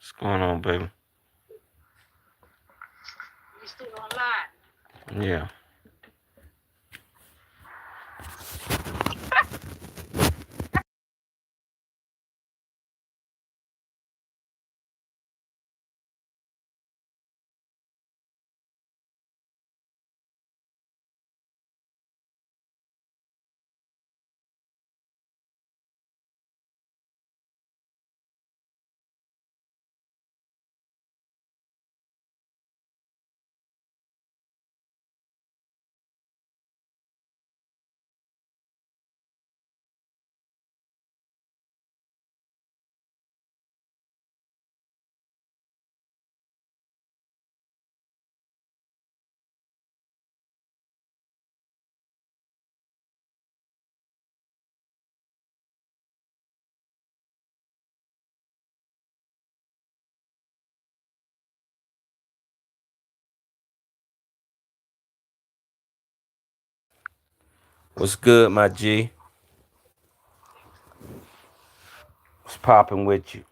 What's going on, baby? You still online? Yeah. What's good, my G? What's popping with you?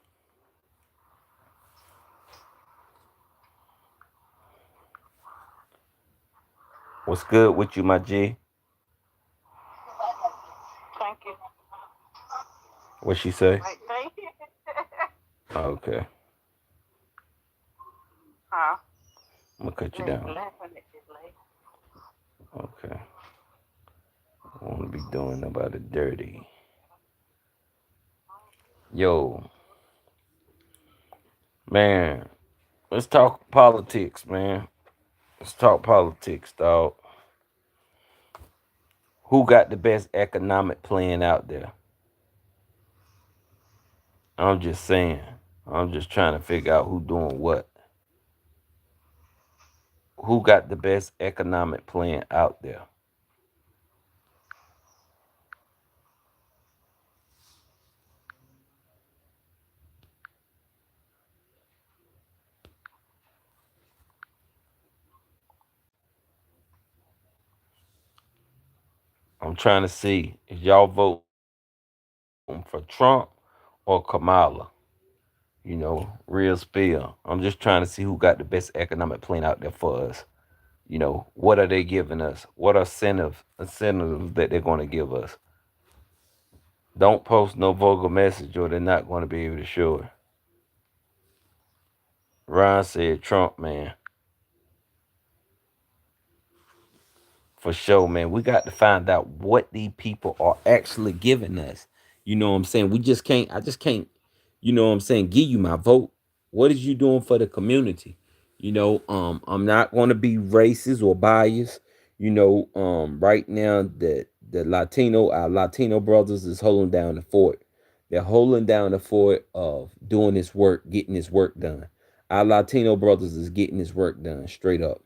What's good with you, my G? Thank you. What she say? Thank you. Okay, Huh? I'm gonna cut you down. Laughing at this lady. Okay, I wanna be doing about it dirty. Yo, man, let's talk politics, man. Let's talk politics, dog. Who got the best economic plan out there? I'm just saying. I'm just trying to figure out who doing what. Who got the best economic plan out there? I'm trying to see if y'all vote for Trump or Kamala. Real spill. I'm just trying to see who got the best economic plan out there for us. What are they giving us? What are incentives that they're going to give us? Don't post no vulgar message or they're not going to be able to show it. Ron said Trump, man. For sure, man. We got to find out what these people are actually giving us. You know what I'm saying? I just can't, give you my vote. What is you doing for the community? I'm not gonna be racist or biased. Right now our Latino brothers is holding down the fort. They're holding down the fort of doing this work, getting this work done. Our Latino brothers is getting this work done straight up.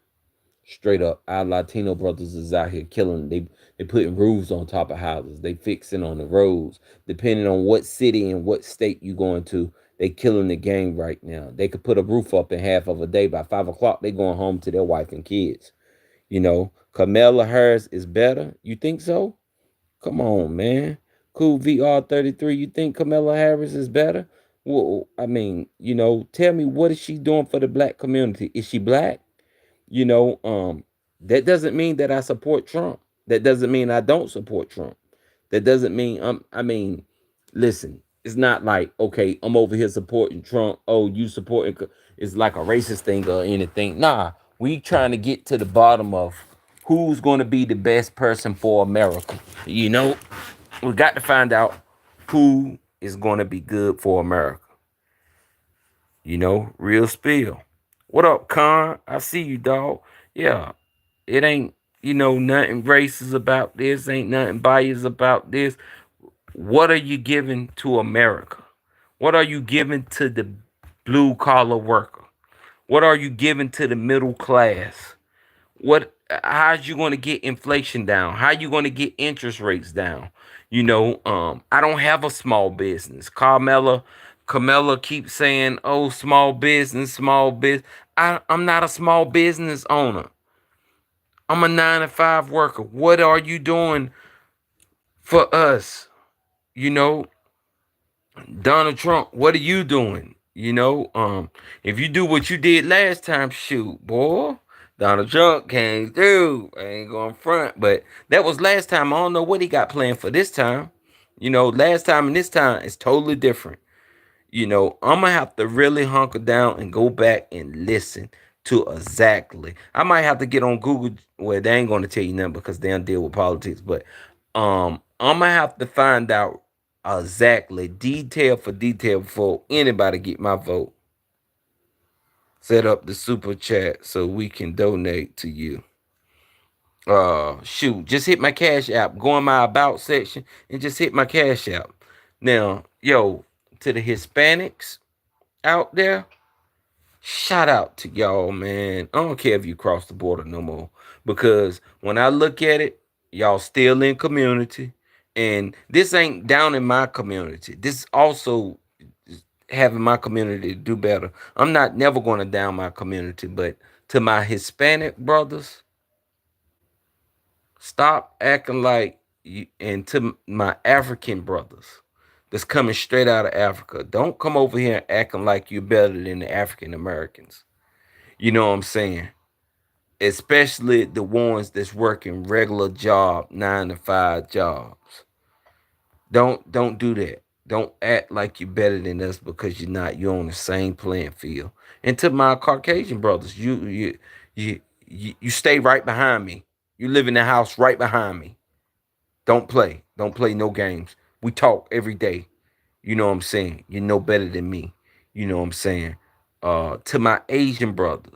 Straight up, our Latino brothers is out here killing. They putting roofs on top of houses. They fixing on the roads. Depending on what city and what state you going to, they killing the game right now. They could put a roof up in half of a day. By 5 o'clock, they going home to their wife and kids. Kamala Harris is better. You think so? Come on, man. Cool VR 33. You think Kamala Harris is better? Well, I mean, tell me what is she doing for the black community? Is she black? You know, um, that doesn't mean that I support Trump. That doesn't mean I don't support Trump. That doesn't mean listen, it's not like, okay, I'm over here supporting Trump. Oh, you supporting it's like a racist thing or anything. Nah, we trying to get to the bottom of who's going to be the best person for America. You know, we got to find out who is going to be good for America. Real spill. What up, Con? I see you, dog. Yeah, it ain't, nothing racist about this, ain't nothing biased about this. What are you giving to America? What are you giving to the blue collar worker? What are you giving to the middle class? How's you going to get inflation down? How you going to get interest rates down? I don't have a small business. Carmela keeps saying, "Oh, small business, small business." I'm not a small business owner. I'm a 9 to 5 worker. What are you doing for us? You know, Donald Trump, what are you doing? You know, if you do what you did last time, shoot, boy, Donald Trump came through. I ain't going front, but that was last time. I don't know what he got planned for this time. You know, last time and this time is totally different. You know, I'm gonna have to really hunker down and go back and listen to exactly. I might have to get on Google. Well, they ain't gonna tell you nothing because they don't deal with politics. But I'm gonna have to find out exactly detail for detail before anybody get my vote. Set up the super chat so we can donate to you. Shoot, just hit my cash app. Go in my about section and just hit my cash app. Now, yo, to the Hispanics out there, shout out to y'all, man. I don't care if you cross the border no more. Because when I look at it, y'all still in community. And this ain't down in my community. This also having my community do better. I'm not never going to down my community, but to my Hispanic brothers, stop acting like you, and to my African brothers that's coming straight out of Africa, don't come over here acting like you're better than the African Americans. You know what I'm saying? Especially the ones that's working regular job, 9 to 5 jobs. Don't do that. Don't act like you're better than us because you're not. You're on the same playing field. And to my Caucasian brothers, you stay right behind me. You live in the house right behind me. Don't play. Don't play no games. We talk every day. You know what I'm saying? You know better than me. You know what I'm saying? To my Asian brothers,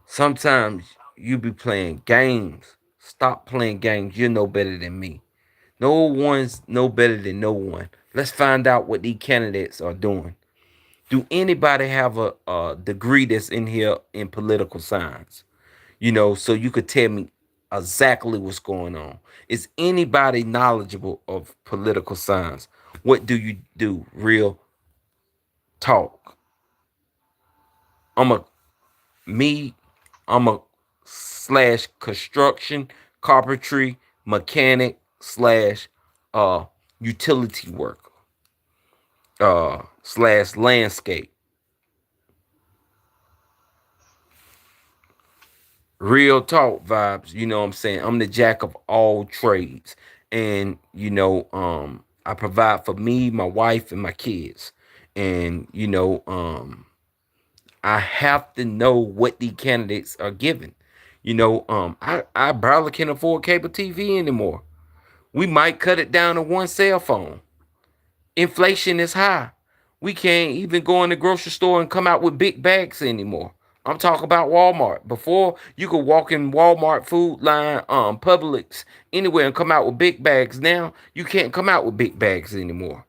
sometimes you be playing games. Stop playing games. You know better than me. No one's no better than no one. Let's find out what these candidates are doing. Do anybody have a degree that's in here in political science? You know, so you could tell me exactly what's going on. Is anybody knowledgeable of political science? What do you do? Real talk. I'm a me. I'm a slash construction, carpentry, mechanic slash utility worker slash landscape. Real talk vibes, you know what I'm saying? I'm the jack of all trades. And I provide for me, my wife, and my kids. And I have to know what the candidates are giving. I barely can afford cable TV anymore. We might cut it down to one cell phone. Inflation is high. We can't even go in the grocery store and come out with big bags anymore. I'm talking about Walmart. Before you could walk in Walmart, Food Line, Publix, anywhere and come out with big bags. Now you can't come out with big bags anymore.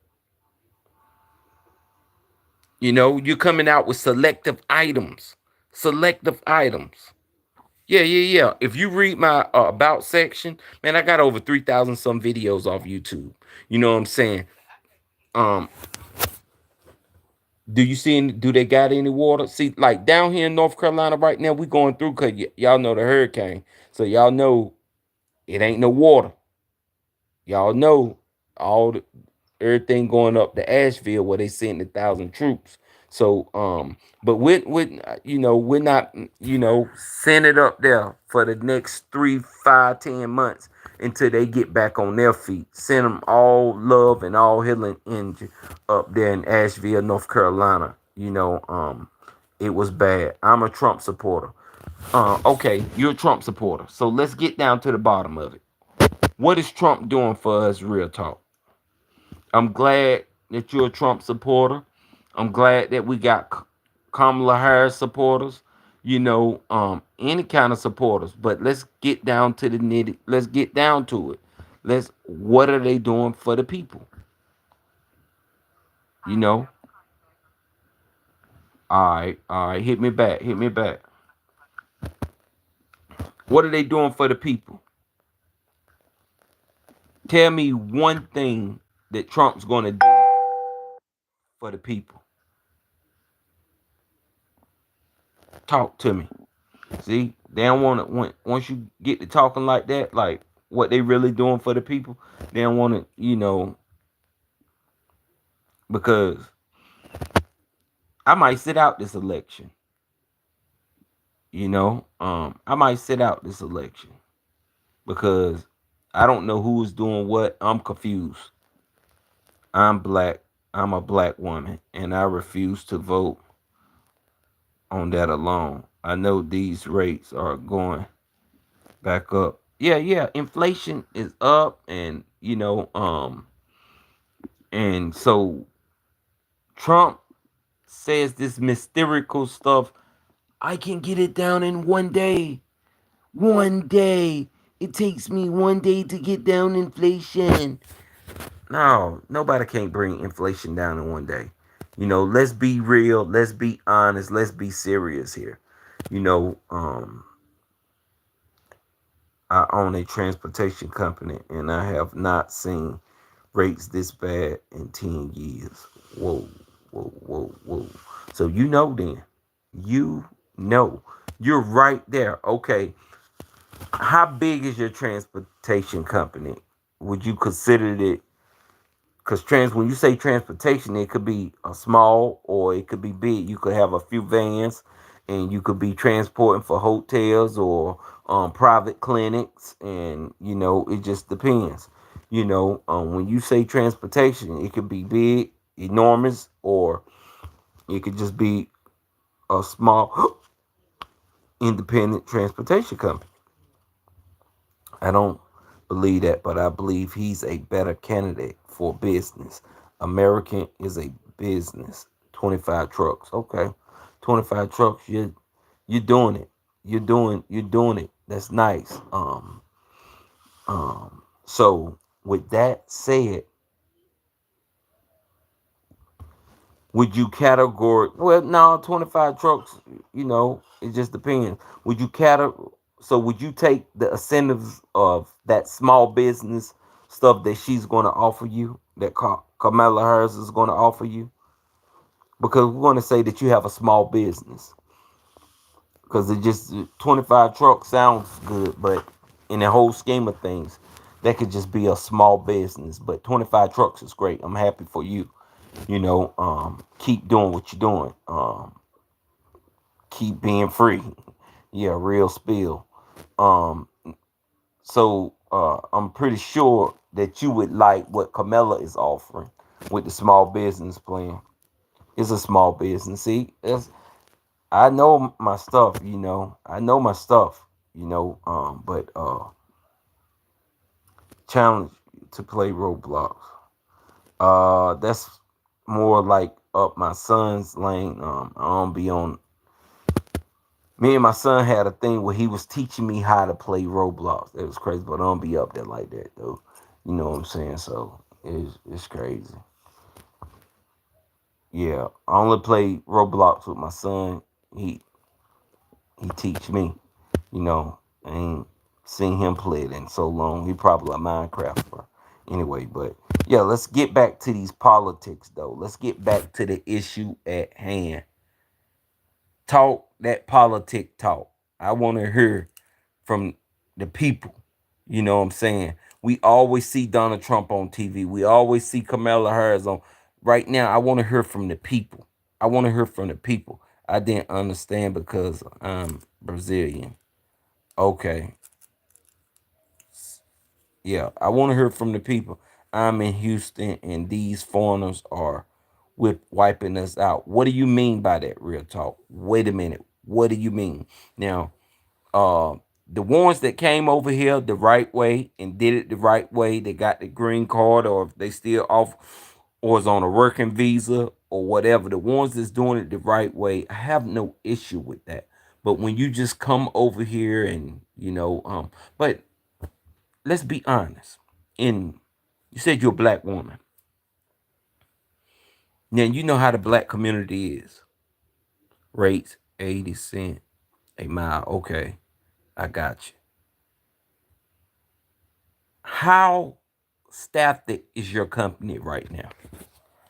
You know, you're coming out with selective items. Selective items. Yeah. If you read my about section, man, I got over 3,000 some videos off YouTube. You know what I'm saying? Um, Do you see any, do they got any water? See, like down here in North Carolina right now, we going through because y'all know the hurricane. So y'all know it ain't no water. Y'all know all the, everything going up to Asheville where they sent 1,000 troops. So but we're not send it up there for the next 3, 5, 10 months until they get back on their feet. Send them all love and all healing in up there in Asheville, North Carolina. It was bad. I'm a Trump supporter. Okay, you're a Trump supporter. So let's get down to the bottom of it. What is Trump doing for us? Real talk. I'm glad that you're a Trump supporter. I'm glad that we got Kamala Harris supporters. Any kind of supporters. But let's get down to the nitty. Let's get down to it. What are they doing for the people? You know. All right. Hit me back. Hit me back. What are they doing for the people? Tell me one thing that Trump's going to do for the people. Talk to me. See, they don't want to. Once you get to talking like that, like what they really doing for the people, they don't want to, because I might sit out this election. I might sit out this election because I don't know who is doing what. I'm confused. I'm black. I'm a black woman, and I refuse to vote on that alone. I know these rates are going back up. Yeah, yeah, inflation is up, and and so Trump says this mystical stuff. I can get it down in 1 day. 1 day. It takes me 1 day to get down inflation. No, nobody can't bring inflation down in 1 day. Let's be real. Let's be honest. Let's be serious here. You know, um, I own a transportation company, and I have not seen rates this bad in 10 years. Whoa, whoa, whoa, whoa. So then. You know. You're right there. Okay. How big is your transportation company? Would you consider it? Because when you say transportation, it could be a small or it could be big. You could have a few vans, and you could be transporting for hotels or private clinics, and it just depends. When you say transportation, it could be big, enormous, or it could just be a small independent transportation company. I don't believe that, but I believe he's a better candidate for business. American is a business. 25 trucks. Okay. 25 trucks, you're doing it. You're doing it. That's nice. So with that said, would you categorize? Well, no, 25 trucks, it just depends. Would you so would you take the incentives of that small business stuff that she's going to offer you, that Kamala Harris is going to offer you? Because we're going to say that you have a small business. Because it just, 25 trucks sounds good, but in the whole scheme of things, that could just be a small business. But 25 trucks is great. I'm happy for you. Keep doing what you're doing. Keep being free. Yeah, real spill. Um, so I'm pretty sure that you would like what Kamala is offering with the small business plan. It's a small business. See, I know my stuff. I know my stuff. But challenge to play Roblox. That's more like up my son's lane. I don't be on. Me and my son had a thing where he was teaching me how to play Roblox. It was crazy, but I don't be up there like that though. You know what I'm saying? So it's crazy. Yeah, I only play Roblox with my son. He he teach me. I ain't seen him play it in so long. He probably a Minecrafter. Anyway, but yeah, let's get back to these politics though. Let's get back to the issue at hand. Talk that politic talk. I want to hear from the people. You know what I'm saying? We always see Donald Trump on TV. We always see Kamala Harris on. Right now, I want to hear from the people. I want to hear from the people. I didn't understand because I'm Brazilian. Okay. Yeah, I want to hear from the people. I'm in Houston and these foreigners are wiping us out. What do you mean by that, real talk? Wait a minute. What do you mean? Now, uh, the ones that came over here the right way and did it the right way, they got the green card, or if they still off or is on a working visa or whatever, the ones that's doing it the right way, I have no issue with that. But when you just come over here and but let's be honest. In You said you're a black woman. Now you know how the black community is. Rates 80 cents a mile. Okay, I got you. How staffed is your company right now?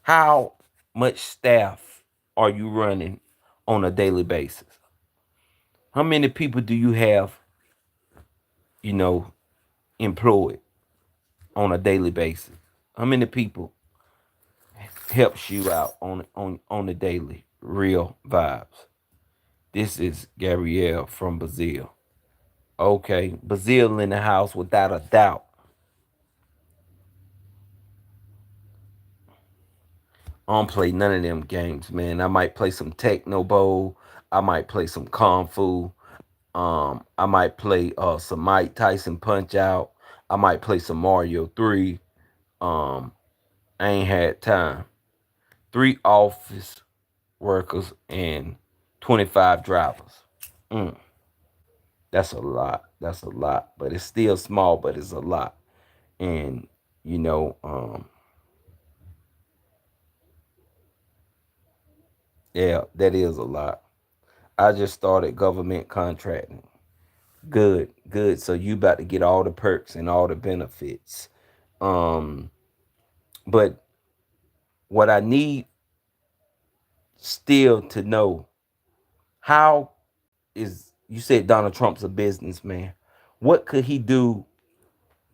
How much staff are you running on a daily basis? How many people do you have, you know, employed on a daily basis? How many people helps you out on the daily? real vibes. This is Gabrielle from Brazil. Okay, Brazil in the house without a doubt. I don't play none of them games, man. I might play some Techno Bowl. I might play some Kung Fu. I might play some Mike Tyson Punch Out. I might play some Mario 3. Um, I ain't had time. 3 office workers and 25 drivers. Mm, that's a lot. That's a lot. But it's still small, but it's a lot. And, you know, yeah, that is a lot. I just started government contracting. Good, good. So you about to get all the perks and all the benefits. Um, but what I need still to know, how is, you said Donald Trump's a businessman. What could he do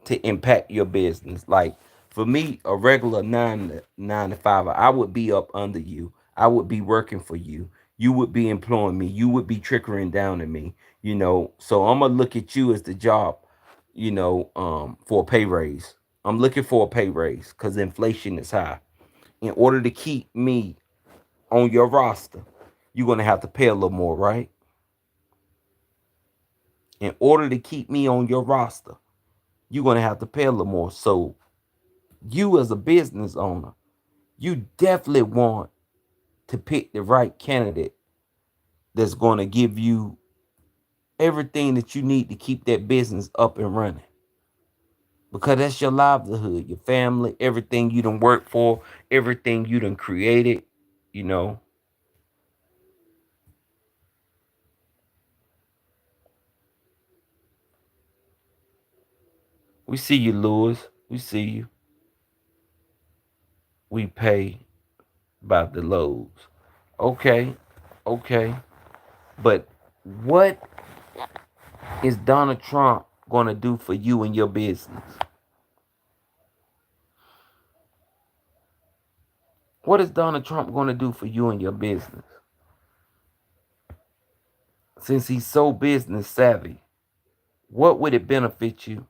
to impact your business? Like for me, a regular nine to five, I would be up under you. I would be working for you. You would be employing me. You would be trickling down to me. So I'm gonna look at you as the job. For a pay raise. I'm looking for a pay raise because inflation is high. In order to keep me on your roster, you're gonna have to pay a little more, right? In order to keep me on your roster, you're gonna have to pay a little more. So you as a business owner, you definitely want to pick the right candidate that's going to give you everything that you need to keep that business up and running. Because that's your livelihood, your family, everything you done work for, everything you done created, you know. We see you, Lewis. We see you. We pay by the loads. Okay, okay. But what is Donald Trump going to do for you and your business? What is Donald Trump going to do for you and your business? Since he's so business savvy, what would it benefit you?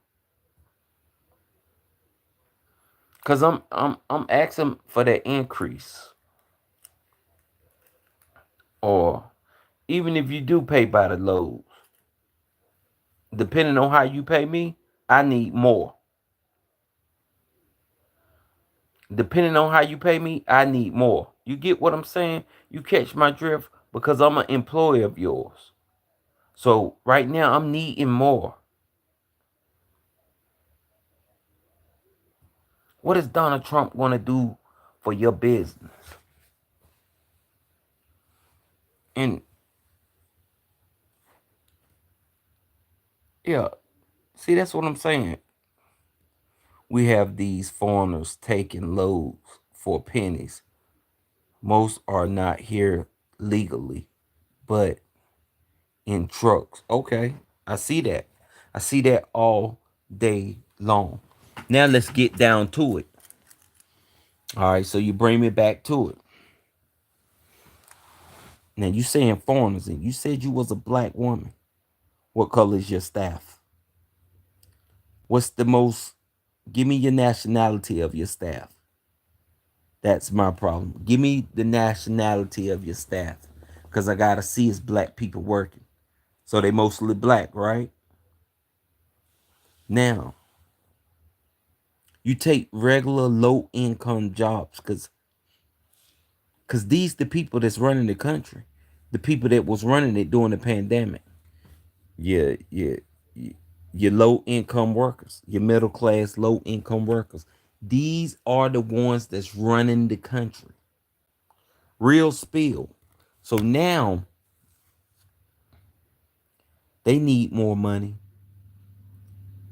Cause I'm asking for that increase, or even if you do pay by the loads, depending on how you pay me, I need more. Depending on how you pay me, I need more. You get what I'm saying? You catch my drift? Because I'm an employee of yours. So right now I'm needing more. What is Donald Trump going to do for your business? And yeah, see, that's what I'm saying. We have these foreigners taking loads for pennies. Most are not here legally, but in trucks. Okay, I see that. I see that all day long. Now let's get down to it. All right, so you bring me back to it. Now you saying foreigners, and you said you was a black woman. What color is your staff? What's the most? Give me your nationality of your staff. That's my problem. Give me the nationality of your staff, because I gotta see it's black people working. So they mostly black, right? Now you take regular low income jobs, because these the people that's running the country, the people that was running it during the pandemic. Yeah, your low income workers, your middle class low income workers. These are the ones that's running the country. Real spill. So now they need more money.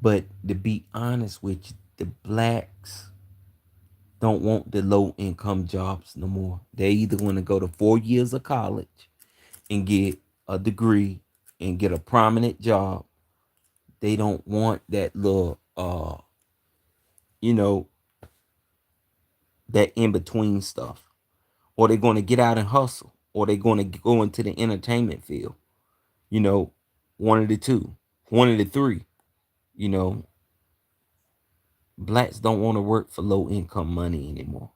But to be honest with you, the blacks don't want the low income jobs no more. They either want to go to 4 years of college and get a degree and get a prominent job. They don't want that little you know, that in between stuff. Or they're going to get out and hustle. or they're going to go into the entertainment field. You know, one of the two, one of the three. You know, blacks don't want to work for low income money anymore.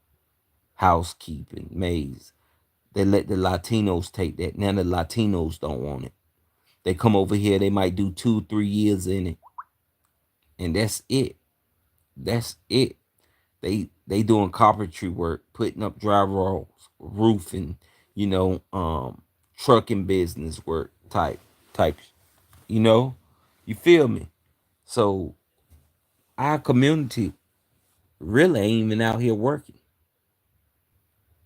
Housekeeping, maids. They let the Latinos take that. Now the Latinos don't want it. They come over here, they might do 2, 3 years in it, and that's it. That's it. They doing carpentry work, putting up drywall, roofing, you know, trucking business work type, you know. You feel me? So our community really ain't even out here working,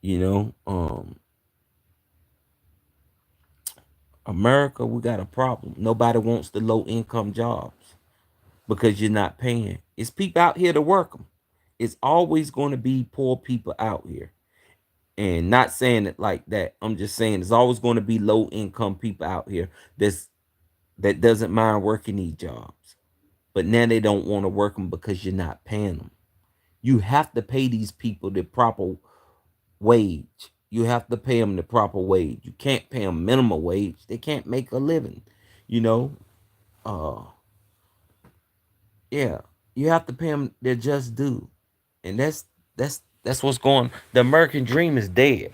you know. America, we got a problem. Nobody wants the low income jobs because you're not paying. It's people out here to work them. It's always going to be poor people out here. And not saying it like that. I'm just saying there's always going to be low income people out here that doesn't mind working these jobs. But now they don't want to work them because you're not paying them. You have to pay these people the proper wage. You have to pay them the proper wage. You can't pay them minimum wage. They can't make a living. You know, uh, yeah, you have to pay them their just due, and that's what's going. The American dream is dead.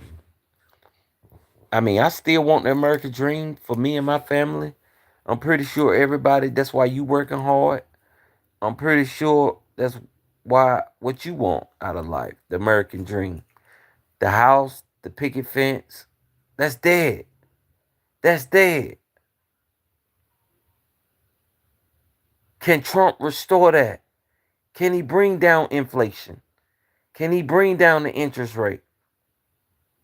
I mean, I still want the American dream for me and my family. I'm pretty sure everybody. That's why you working hard. I'm pretty sure that's why what you want out of life, the American dream, the house, the picket fence. That's dead. That's dead. Can Trump restore that? Can he bring down inflation? Can he bring down the interest rate?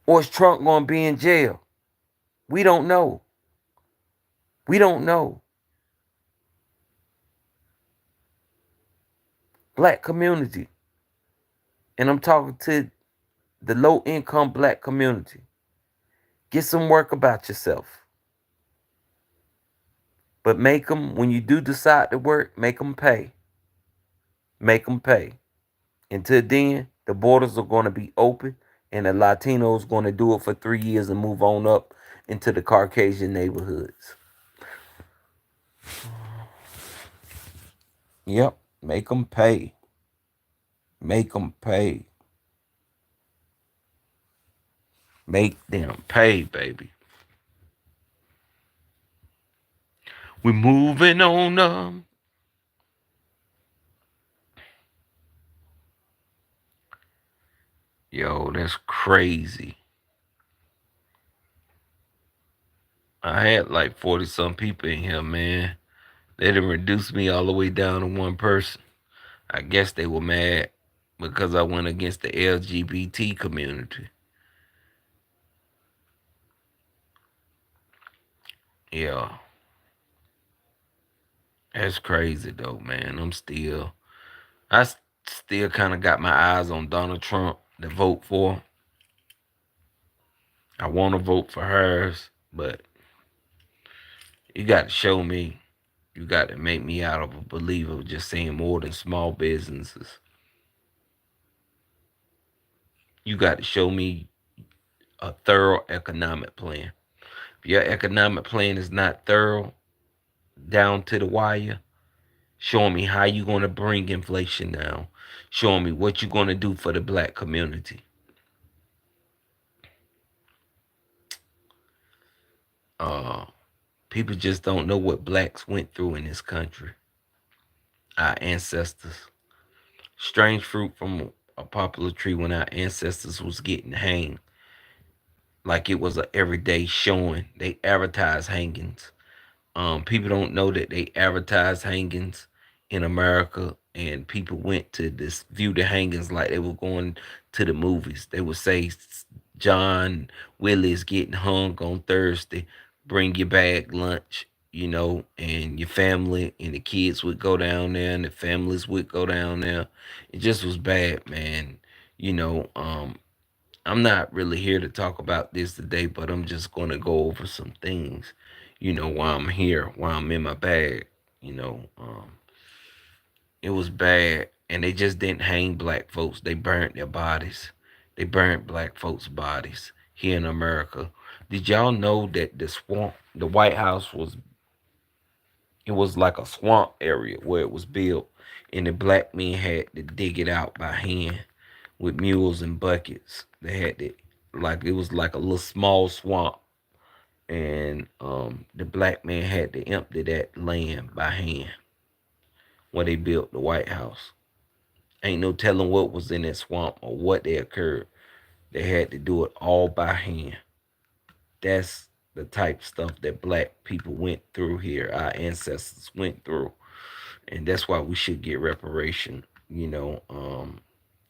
Or is Trump going to be in jail? We don't know. We don't know. Black community. And I'm talking to the low income black community. Get some work about yourself. But make them, when you do decide to work, make them pay. Make them pay. Until then, the borders are going to be open and the Latinos going to do it for 3 years and move on up into the Caucasian neighborhoods. Yep, make them pay. Make them pay. Make them pay, baby. We moving on up. Yo, that's crazy. I had like 40 some people in here, man. They didn't reduce me all the way down to one person. I guess they were mad because I went against the LGBT community. Yeah, that's crazy though, man. I still kind of got my eyes on Donald Trump to vote for. I want to vote for hers, but you got to show me. You got to make me out of a believer just saying more than small businesses. You got to show me a thorough economic plan. If your economic plan is not thorough, down to the wire, showing me how you're going to bring inflation down, showing me what you're going to do for the black community. Uh, People just don't know what blacks went through in this country. Our ancestors. Strange fruit from a popular tree when our ancestors was getting hanged. Like it was a everyday showing. They advertise hangings. People don't know that they advertise hangings in America, and people went to this view the hangings like they were going to the movies. They would say John Willie is getting hung on Thursday. Bring your bag lunch, and your family and the kids would go down there, and the families would go down there. It just was bad, man. You know, I'm not really here to talk about this today, but I'm just going to go over some things, while I'm here, while I'm in my bag. It was bad, and they just didn't hang black folks. They burnt their bodies. They burnt black folks' bodies here in America. Did y'all know that the White House it was like a swamp area where it was built, and the black men had to dig it out by hand with mules and buckets. They had to like it was like a little small swamp, and the black man had to empty that land by hand when they built the White House. Ain't no telling what was in that swamp or what they occurred. They had to do it all by hand. That's the type stuff that black people went through here, our ancestors went through. And that's why we should get reparation.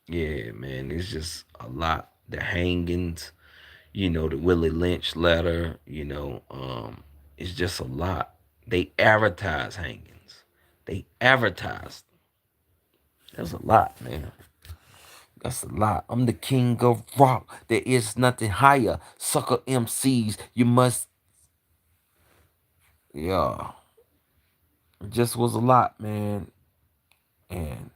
Yeah, man, it's just a lot. The hangings, the Willie Lynch letter, it's just a lot. They advertise hangings. They advertise. That's a lot, man. That's a lot. I'm the king of rock. There is nothing higher. Sucker MCs, you must. Yeah. It just was a lot, man. And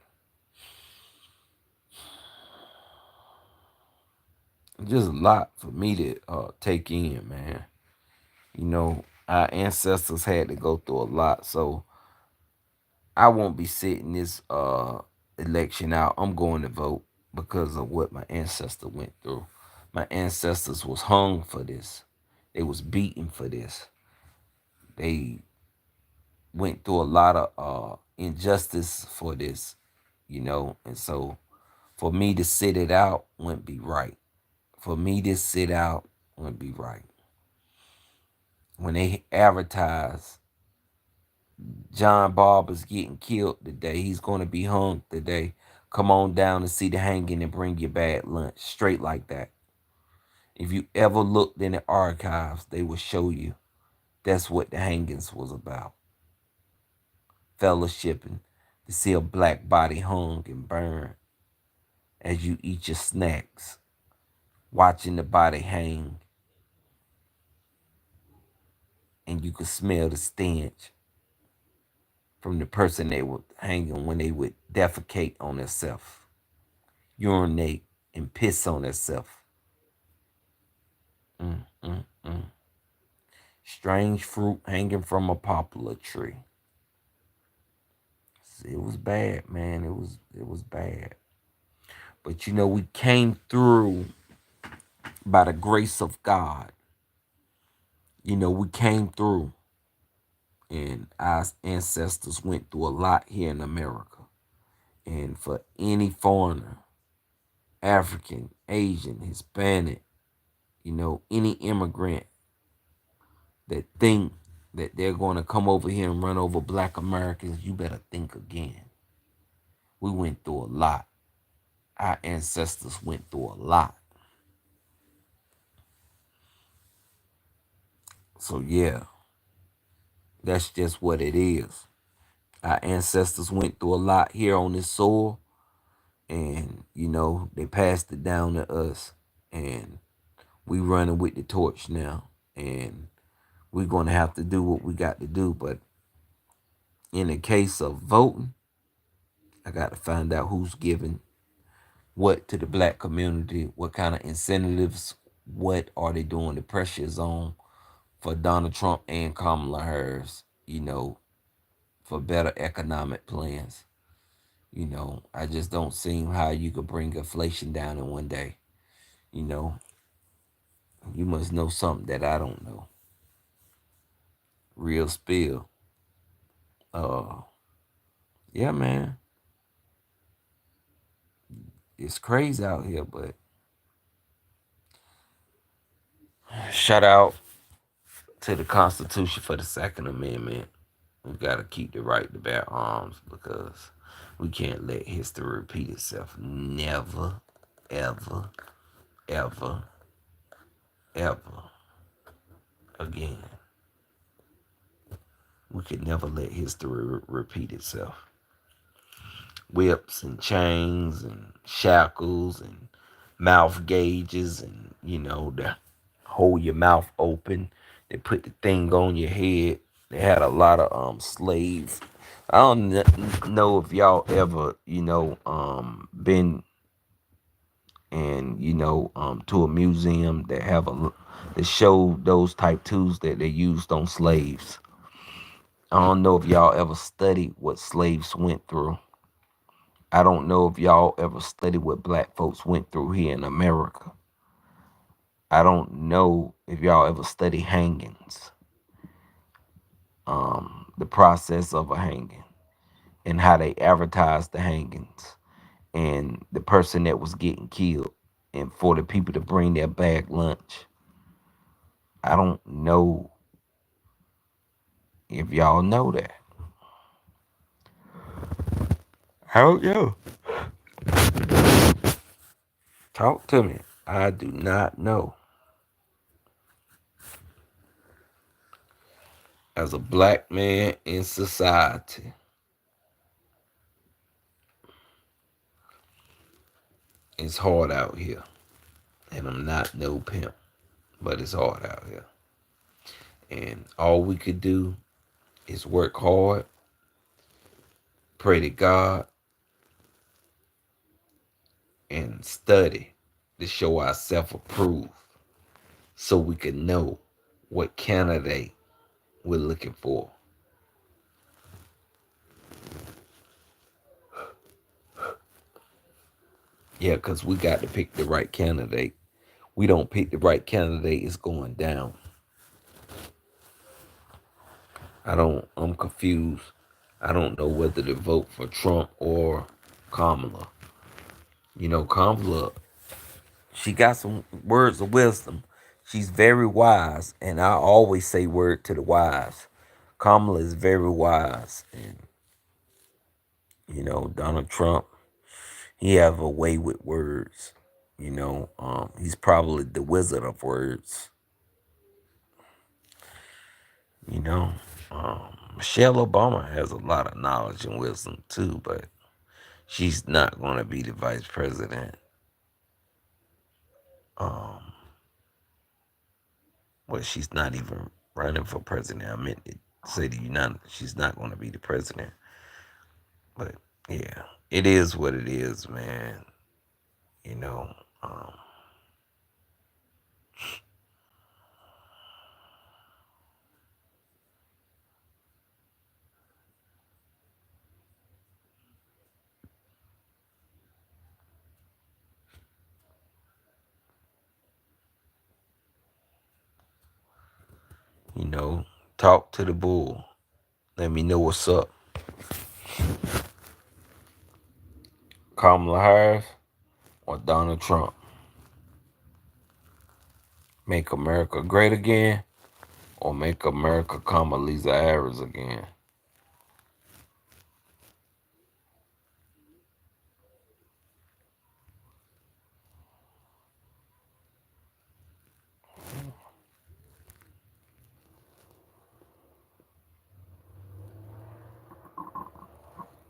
just a lot for me to take in, man. Our ancestors had to go through a lot. So I won't be sitting this election out. I'm going to vote because of what my ancestor went through. My ancestors was hung for this. They was beaten for this. They went through a lot of injustice for this, and so for me to sit it out wouldn't be right. For me to sit out wouldn't be right. When they advertise John Barber's getting killed today, he's going to be hung today. Come on down and see the hanging and bring your bad lunch. Straight like that. If you ever looked in the archives, they will show you that's what the hangings was about. Fellowshipping to see a black body hung and burned as you eat your snacks, watching the body hang, and you could smell the stench from the person they were hanging when they would defecate on themselves, urinate, and piss on themselves. Mm, mm, mm. Strange fruit hanging from a poplar tree. It was bad, man. It was bad. But we came through by the grace of God. We came through, and our ancestors went through a lot here in America. And for any foreigner, African, Asian, Hispanic, any immigrant that think that they're going to come over here and run over black Americans, you better think again. We went through a lot. Our ancestors went through a lot. So yeah, that's just what it is. Our ancestors went through a lot here on this soil, and they passed it down to us, and we running with the torch now, and we're gonna have to do what we got to do. But in the case of voting, I got to find out who's giving what to the black community, what kind of incentives, what are they doing the pressures on for Donald Trump and Kamala Harris, for better economic plans. I just don't see how you could bring inflation down in one day. You know, you must know something that I don't know. Real spill. Uh, yeah, man, it's crazy out here, but shout out to the Constitution for the Second Amendment. We gotta keep the right to bear arms because we can't let history repeat itself. Never, ever, ever, ever again. We could never let history repeat itself. Whips and chains and shackles and mouth gauges and to hold your mouth open. They put the thing on your head. They had a lot of slaves. I don't know if y'all ever been and to a museum that that show those type tools that they used on slaves. I don't know if y'all ever studied what slaves went through. I don't know if y'all ever studied what black folks went through here in America. I don't know if y'all ever study hangings, the process of a hanging, and how they advertised the hangings, and the person that was getting killed, and for the people to bring their bag lunch. I don't know if y'all know that. I don't know. Talk to me. I do not know. As a black man in society, it's hard out here. And I'm not no pimp, but it's hard out here. And all we could do is work hard, pray to God, and study to show ourselves approved so we can know what candidate we're looking for. Yeah, because we got to pick the right candidate. We don't pick the right candidate, it's going down. I'm confused. I don't know whether to vote for Trump or Kamala. Kamala, she got some words of wisdom. She's very wise, and I always say word to the wise. Kamala is very wise, and Donald Trump, he have a way with words. He's probably the wizard of words. You know, Michelle Obama has a lot of knowledge and wisdom too, but she's not going to be the vice president. Um, well, she's not even running for president. I meant to say the United. She's not going to be the president. But yeah, it is what it is, man. You know, um, you know, talk to the bull. Let me know what's up. Kamala Harris or Donald Trump? Make America great again or make America Kamala Harris again?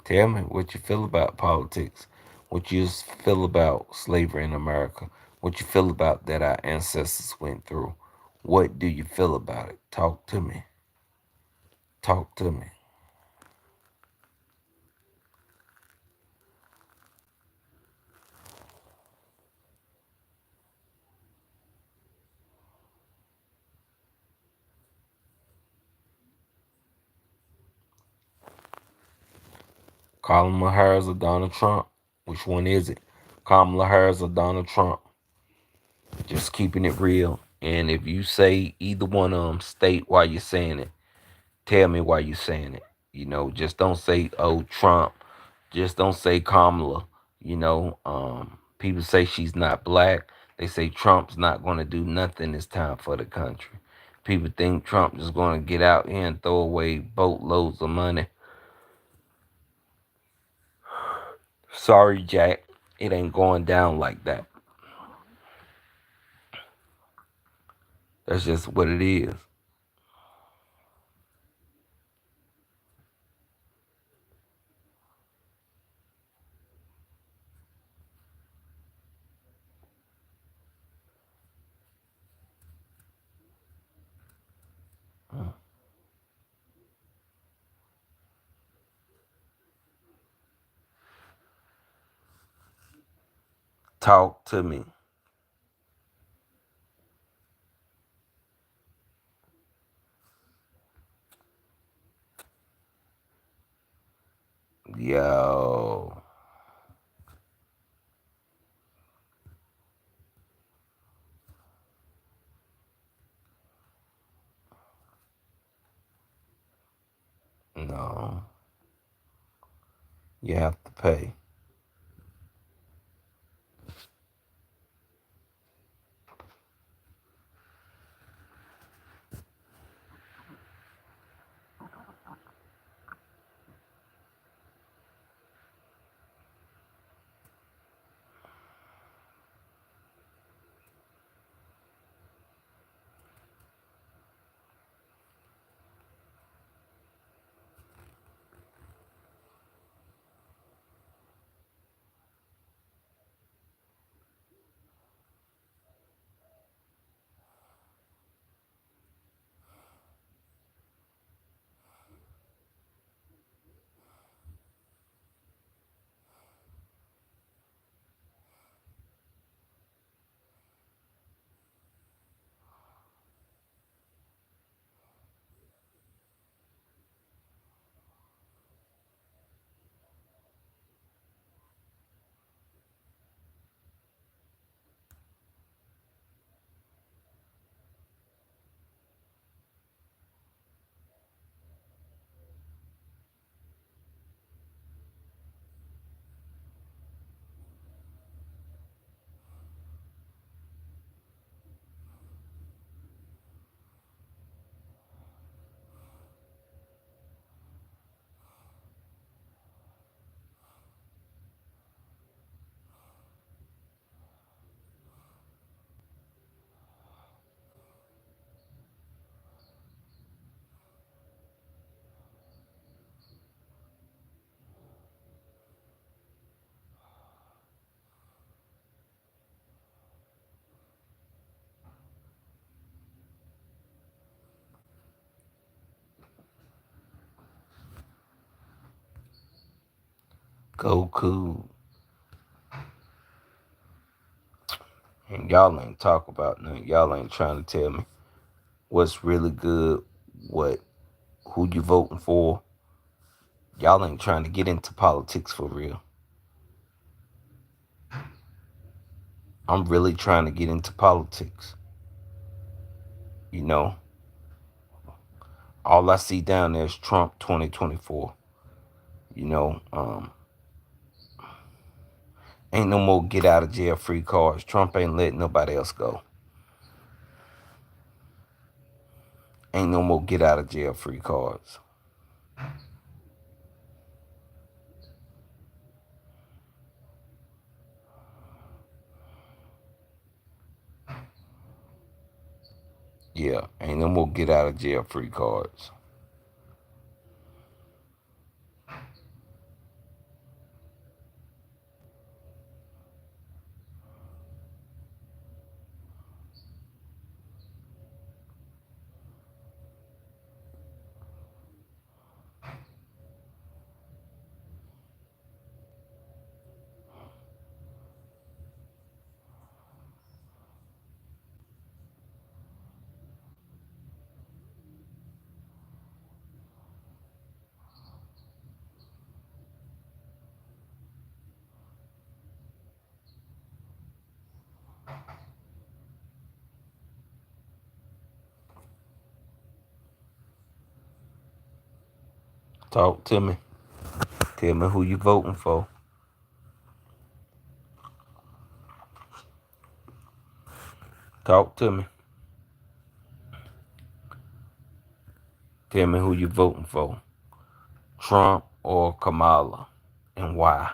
Tell me what you feel about politics, what you feel about slavery in America, what you feel about that our ancestors went through. What do you feel about it? Talk to me. Talk to me. Kamala Harris or Donald Trump? Which one is it? Kamala Harris or Donald Trump? Just keeping it real. And if you say either one of them, state why you're saying it. Tell me why you're saying it. Just don't say, oh, Trump. Just don't say Kamala. People say she's not black. They say Trump's not going to do nothing this time for the country. People think Trump is going to get out here and throw away boatloads of money. Sorry, Jack. It ain't going down like that. That's just what it is. Talk Talk to me. Yo. No. You have to pay. Goku. And y'all ain't talk about nothing. Y'all ain't trying to tell me what's really good, what who you voting for. Y'all ain't trying to get into politics for real. I'm really trying to get into politics. You know, all I see down there is Trump 2024. You know, ain't no more get out of jail free cards. Trump ain't letting nobody else go. Ain't no more get out of jail free cards. Yeah, ain't no more get out of jail free cards. Talk to me. Tell me who you voting for. Talk to me. Tell me who you voting for. Trump or Kamala, and why?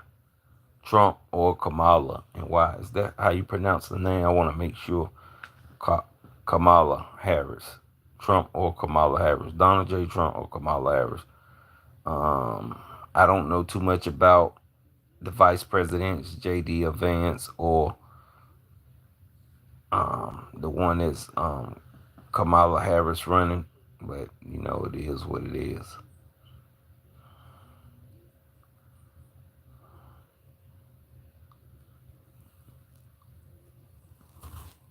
Trump or Kamala, and why? Is that how you pronounce the name? I want to make sure. Kamala Harris. Trump or Kamala Harris. Donald J. Trump or Kamala Harris. I don't know too much about the vice presidents, J.D. Vance or the one that's Kamala Harris running, but you know it is what it is.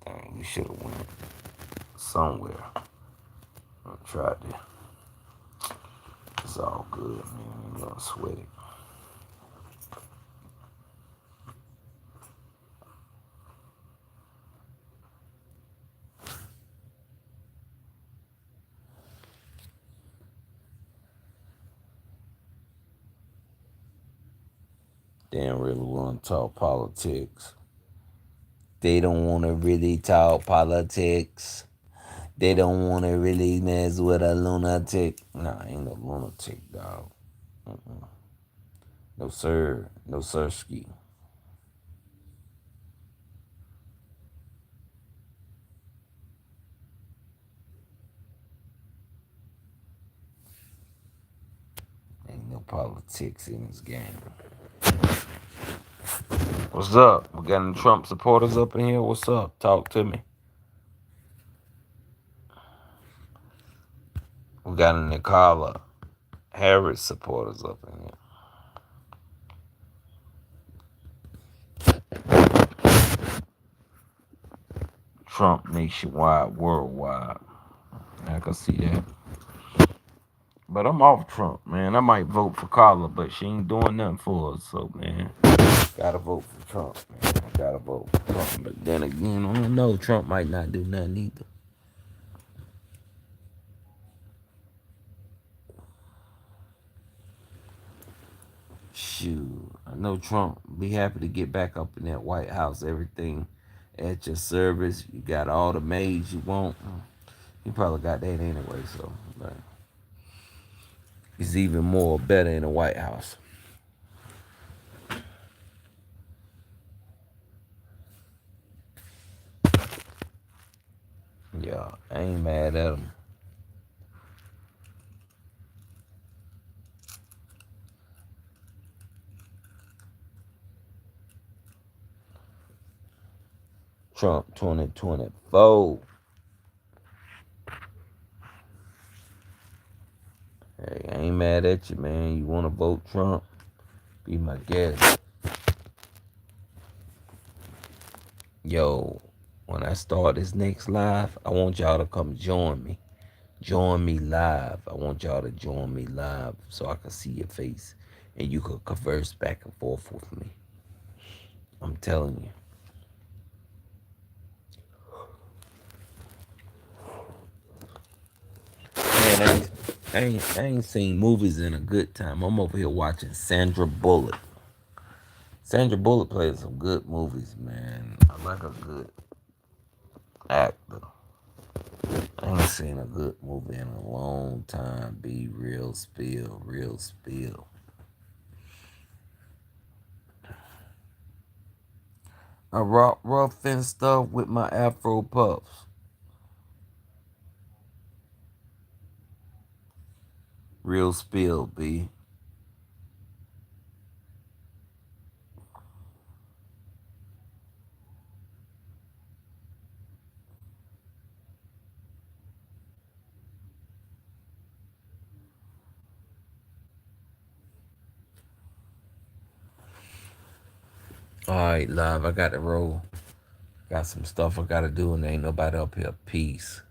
Dang, we should have went somewhere. I tried to. It's all good, man. I'm gonna sweat it. They don't really want to talk politics. They don't want to really talk politics. They don't want to really mess with a lunatic. Nah, ain't no lunatic, dog. No sir, no sirski. Ain't no politics in this game. What's up? We got any Trump supporters up in here? What's up? Talk to me. We got any Kamala Harris supporters up in here. Trump nationwide, worldwide. I can see that. But I'm off Trump, man. I might vote for Kamala, but she ain't doing nothing for us. So, man, gotta vote for Trump, man. I gotta vote for Trump. But then again, I don't know. Trump might not do nothing either. Shoot, I know Trump be happy to get back up in that White House. Everything at your service. You got all the maids you want. He probably got that anyway. So, but it's even more better in the White House. Yeah, I ain't mad at him. Trump 2024. Hey, I ain't mad at you, man. You want to vote Trump? Be my guest. Yo, when I start this next live, I want y'all to come join me. Join me live. I want y'all to join me live so I can see your face and you could converse back and forth with me. I'm telling you. Man, I ain't seen movies in a good time. I'm over here watching Sandra Bullock. Sandra Bullock plays some good movies, man. I like a good actor. I ain't seen a good movie in a long time. Be real spill, real spill. I rock rough and stuff with my Afro puffs. Real spill, B. Alright, live. I got to roll. Got some stuff I gotta do, and ain't nobody up here. Peace.